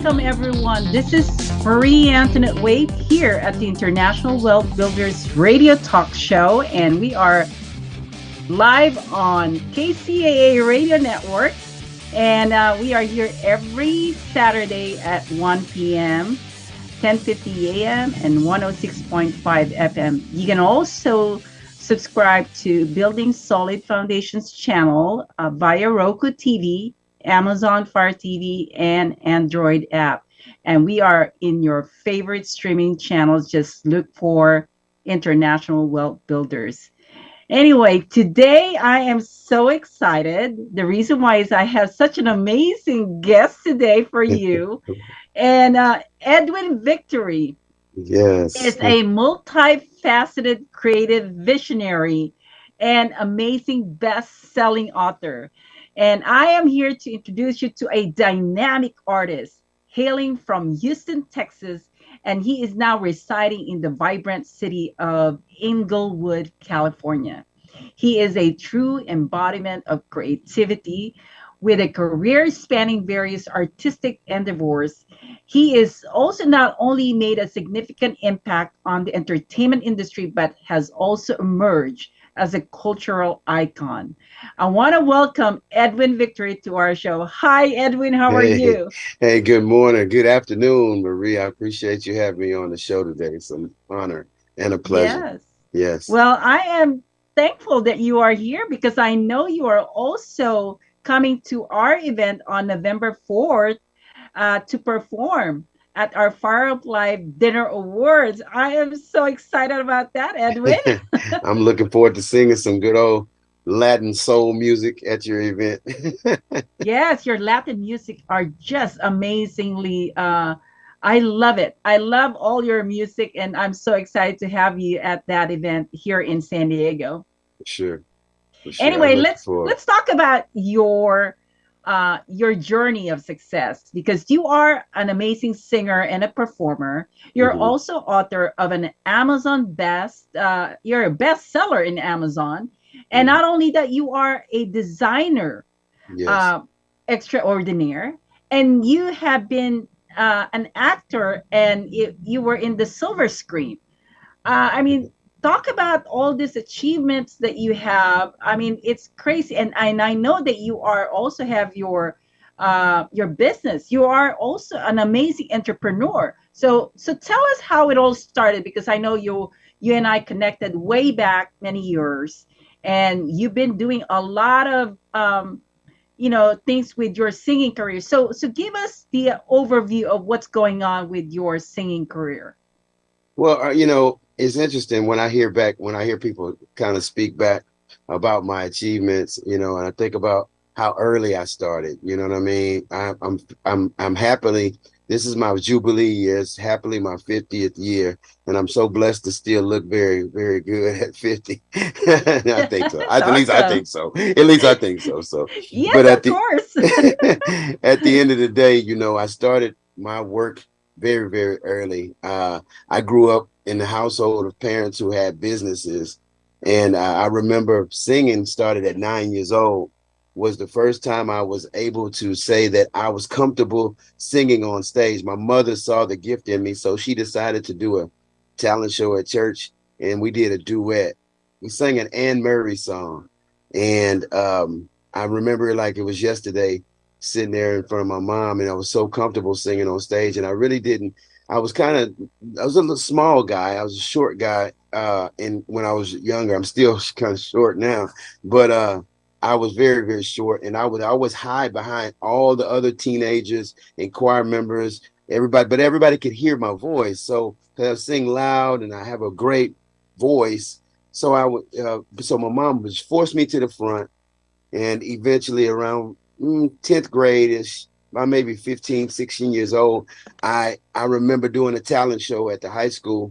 welcome everyone. This is Marie Antonette Waite here at the International Wealth Builders Radio Talk Show, and we are live on KCAA Radio Network, and we are here every Saturday at 1 p.m., 10:50 a.m., and 106.5 FM. You can also subscribe to Building Solid Foundations channel via Roku TV, Amazon Fire TV, and Android app. And we are in your favorite streaming channels. Just look for International Wealth Builders. Anyway, today I am so excited. The reason why is I have such an amazing guest today for you. And Edwin Victory Yes. is a multifaceted creative visionary and amazing best-selling author. And I am here to introduce you to a dynamic artist hailing from Houston, Texas, and he is now residing in the vibrant city of Inglewood, California. He is a true embodiment of creativity with a career spanning various artistic endeavors. He is also not only made a significant impact on the entertainment industry, but has also emerged as a cultural icon. I want to welcome Edwin Victory to our show. Hi, Edwin. How are Hey, you? hey, good morning. Good afternoon, Marie. I appreciate you having me on the show today. It's an honor and a pleasure. Yes. Yes. Well, I am thankful that you are here because I know you are also coming to our event on November 4th to perform at our Fire Up Live Dinner Awards. I am so excited about that, Edwin. I'm looking forward to singing some good old Latin soul music at your event. Yes, your Latin music are just amazingly. I love it. I love all your music, and I'm so excited to have you at that event here in San Diego. For sure. For sure. I'm Anyway, looking let's forward. let's talk about your journey of success because you are an amazing singer and a performer. You're Hmm. also author of an Amazon you're a bestseller in Amazon, and Hmm. not only that, you are a designer Yes. uh, extraordinaire, and you have been an actor, and you were in the silver screen. I mean, talk about all these achievements that you have. I mean, it's crazy, and I know that you are also have your business. You are also an amazing entrepreneur. So tell us how it all started because I know you and I connected way back many years, and you've been doing a lot of things with your singing career. So give us the overview of what's going on with your singing career. Well, it's interesting when I hear people kind of speak back about my achievements, and I think about how early I started. You know what I mean? I'm happily. This is my jubilee year. It's happily my 50th year, and I'm so blessed to still look very, very good at 50. I think so. That's At least I awesome. think so. At least I think so. Yes, But of at the course. at the end of the day, I started my work very, very early. I grew up in the household of parents who had businesses, and I remember singing started at 9 years old. Was the first time I was able to say that I was comfortable singing on stage. My mother saw the gift in me, so she decided to do a talent show at church, and we did a duet. We sang an Anne Murray song, and I remember it like it was yesterday, sitting there in front of my mom, and I was so comfortable singing on stage, and I really didn't. I was kind of, I was a little small guy. I was a short guy, and when I was younger, I'm still kind of short now, but I was very, very short, and I would always hide behind all the other teenagers and choir members, everybody, but everybody could hear my voice. So 'cause I sing loud, and I have a great voice. So my mom would force me to the front, and eventually around 10th grade ish, by maybe 15, 16 years old, I remember doing a talent show at the high school,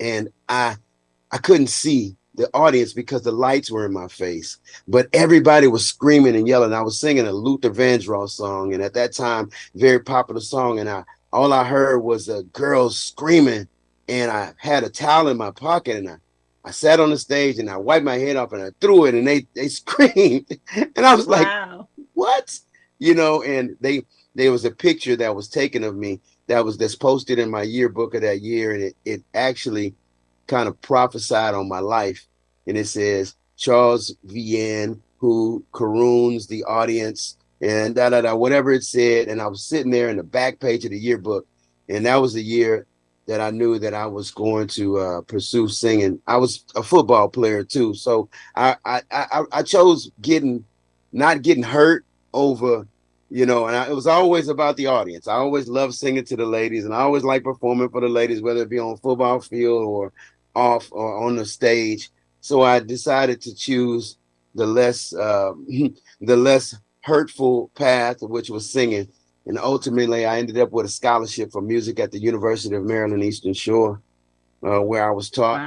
and I couldn't see the audience because the lights were in my face, but everybody was screaming and yelling. I was singing a Luther Vandross song, and at that time, very popular song, and I all I heard was a girl screaming, and I had a towel in my pocket, and I sat on the stage and I wiped my head off and I threw it, and they screamed, and I was like, Wow. what? And there was a picture that was taken of me that's posted in my yearbook of that year, and it actually kind of prophesied on my life. And it says Charles Vian, who caroons the audience, and da da da, whatever it said. And I was sitting there in the back page of the yearbook, and that was the year that I knew that I was going to pursue singing. I was a football player too, so I chose not getting hurt over, and it was always about the audience. I always loved singing to the ladies, and I always liked performing for the ladies, whether it be on football field or off or on the stage. So I decided to choose the less the less hurtful path, which was singing. And ultimately, I ended up with a scholarship for music at the University of Maryland Eastern Shore, where I was taught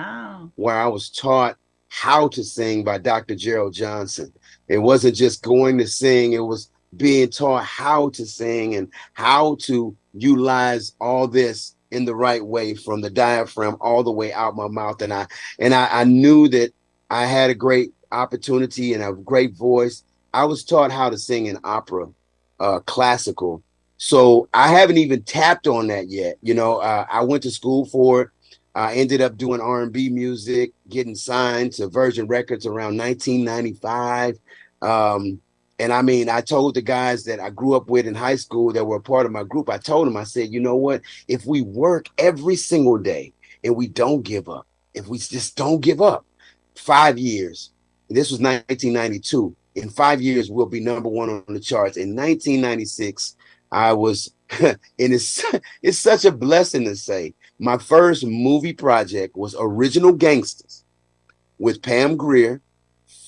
Wow. how to sing by Dr. Gerald Johnson. It wasn't just going to sing; it was being taught how to sing and how to utilize all this in the right way, from the diaphragm all the way out my mouth. And I knew that I had a great opportunity and a great voice. I was taught how to sing in opera, classical. So I haven't even tapped on that yet. I went to school for it. I ended up doing R&B music, getting signed to Virgin Records around 1995. And I mean, I told the guys that I grew up with in high school that were a part of my group, I told them, I said, you know what? If we work every single day and we don't give up, if we just don't give up, 5 years, this was 1992, in 5 years, we'll be number one on the charts. In 1996, I was, and it's such a blessing to say, my first movie project was Original Gangsters with Pam Grier,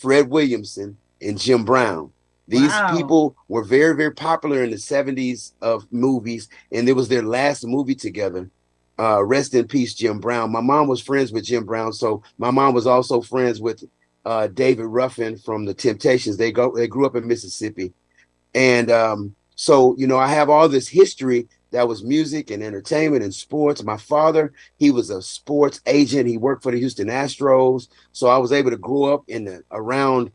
Fred Williamson, and Jim Brown. These Wow. people were very, very popular in the 70s of movies, and it was their last movie together. Rest in peace, Jim Brown. My mom was friends with Jim Brown, so my mom was also friends with David Ruffin from the Temptations. They grew up in Mississippi, and so I have all this history that was music and entertainment and sports. My father, he was a sports agent. He worked for the Houston Astros, so I was able to grow up around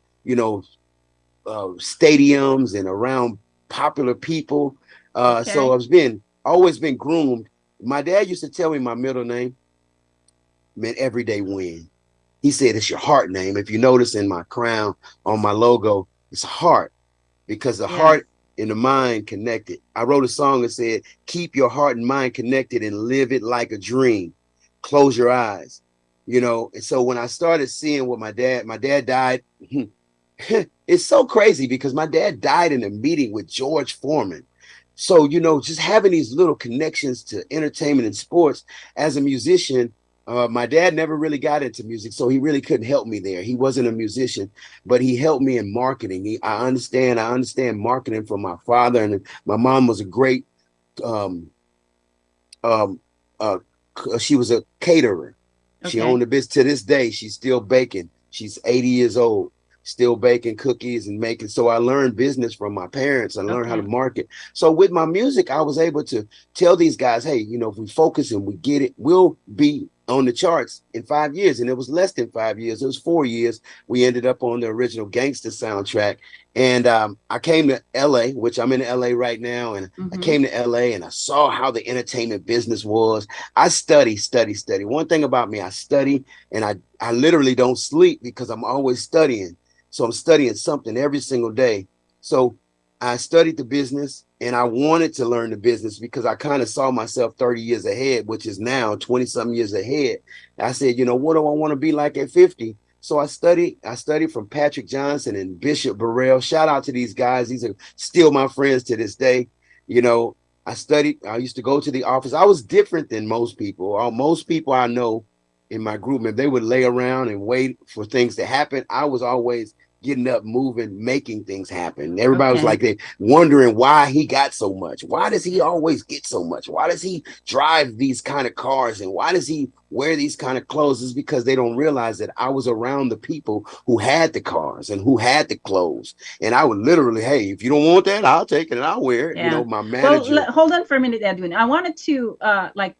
stadiums and around popular people. So Okay. Always been groomed. My dad used to tell me my middle name meant everyday win. He said it's your heart name. If you notice in my crown on my logo, it's a heart, because the Yes. heart and the mind connected. I wrote a song that said, keep your heart and mind connected and live it like a dream. Close your eyes. And so when I started seeing what my dad died, it's so crazy because my dad died in a meeting with George Foreman. So, just having these little connections to entertainment and sports as a musician, my dad never really got into music, so he really couldn't help me there. He wasn't a musician, but he helped me in marketing. I understand marketing from my father, and my mom was a great, um, um, uh, she was a caterer. She Okay. owned a business. To this day, she's still baking. She's 80 years old, still baking cookies and making. So I learned business from my parents. I learned how to Okay. market. So with my music, I was able to tell these guys, hey, if we focus and we get it, we'll be on the charts in 5 years. And it was less than 5 years. It was 4 years. We ended up on the original Gangster soundtrack. And I came to LA, which I'm in LA right now. And I Mm-hmm. came to LA and I saw how the entertainment business was. I study. One thing about me, I study, and I literally don't sleep because I'm always studying. So I'm studying something every single day. So I studied the business, and I wanted to learn the business because I kind of saw myself 30 years ahead, which is now 20 some years ahead. I said, what do I want to be like at 50? So I studied from Patrick Johnson and Bishop Burrell. Shout out to these guys. These are still my friends to this day. You know, I used to go to the office. I was different than most people. Most people I know in my group, if they would lay around and wait for things to happen, I was always getting up, moving, making things happen. Everybody was Okay. like, they wondering why he got so much. Why does he always get so much? Why does he drive these kind of cars? And why does he wear these kind of clothes? Is because they don't realize that I was around the people who had the cars and who had the clothes. And I would literally, hey, if you don't want that, I'll take it and I'll wear it. Yeah. My Well, manager. hold on for a minute, Edwin. I wanted to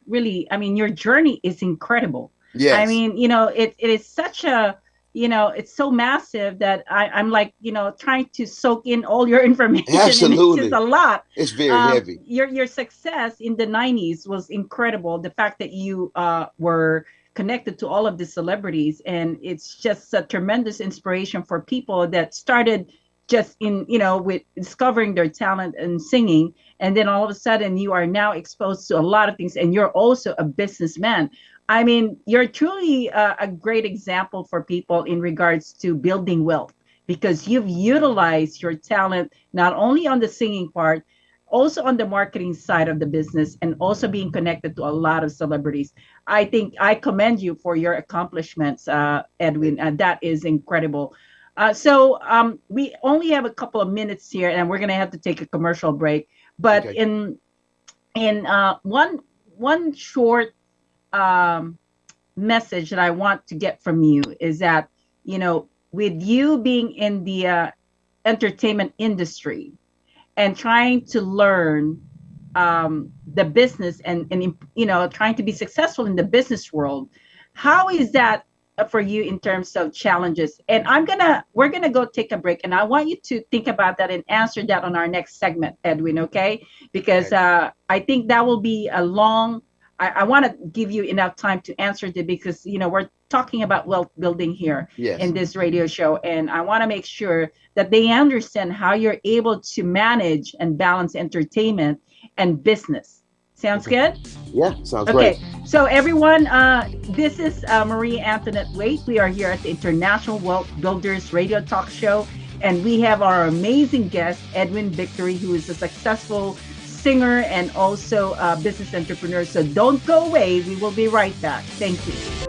really, I mean, your journey is incredible. I Yes. mean, it is such a, it's so massive that I'm like, trying to soak in all your information, and it's just Absolutely. a lot. It's very heavy. Your success in the 90s was incredible. The fact that you were connected to all of the celebrities, and it's just a tremendous inspiration for people that started just with discovering their talent and singing, and then all of a sudden you are now exposed to a lot of things, and you're also a businessman. I mean, you're truly a great example for people in regards to building wealth, because you've utilized your talent not only on the singing part, also on the marketing side of the business, and also being connected to a lot of celebrities. I think I commend you for your accomplishments, Edwin. That is incredible. So we only have a couple of minutes here, and we're going to have to take a commercial break. But Okay. in one short um, message that I want to get from you is that, with you being in the entertainment industry and trying to learn the business, and trying to be successful in the business world, how is that for you in terms of challenges? And we're gonna go take a break, and I want you to think about that and answer that on our next segment, Edwin. Okay? Because Okay. I think that will be a long. I want to give you enough time to answer it, because we're talking about wealth building here in Yes. this radio show, and I want to make sure that they understand how you're able to manage and balance entertainment and business. Sounds Okay. good? Yeah. Sounds great. Okay, so everyone, this is Marie Antoinette Waite. We are here at the International Wealth Builders Radio Talk Show, and we have our amazing guest, Edwin Victory, who is a successful singer and also a business entrepreneur. So don't go away. We will be right back. Thank you.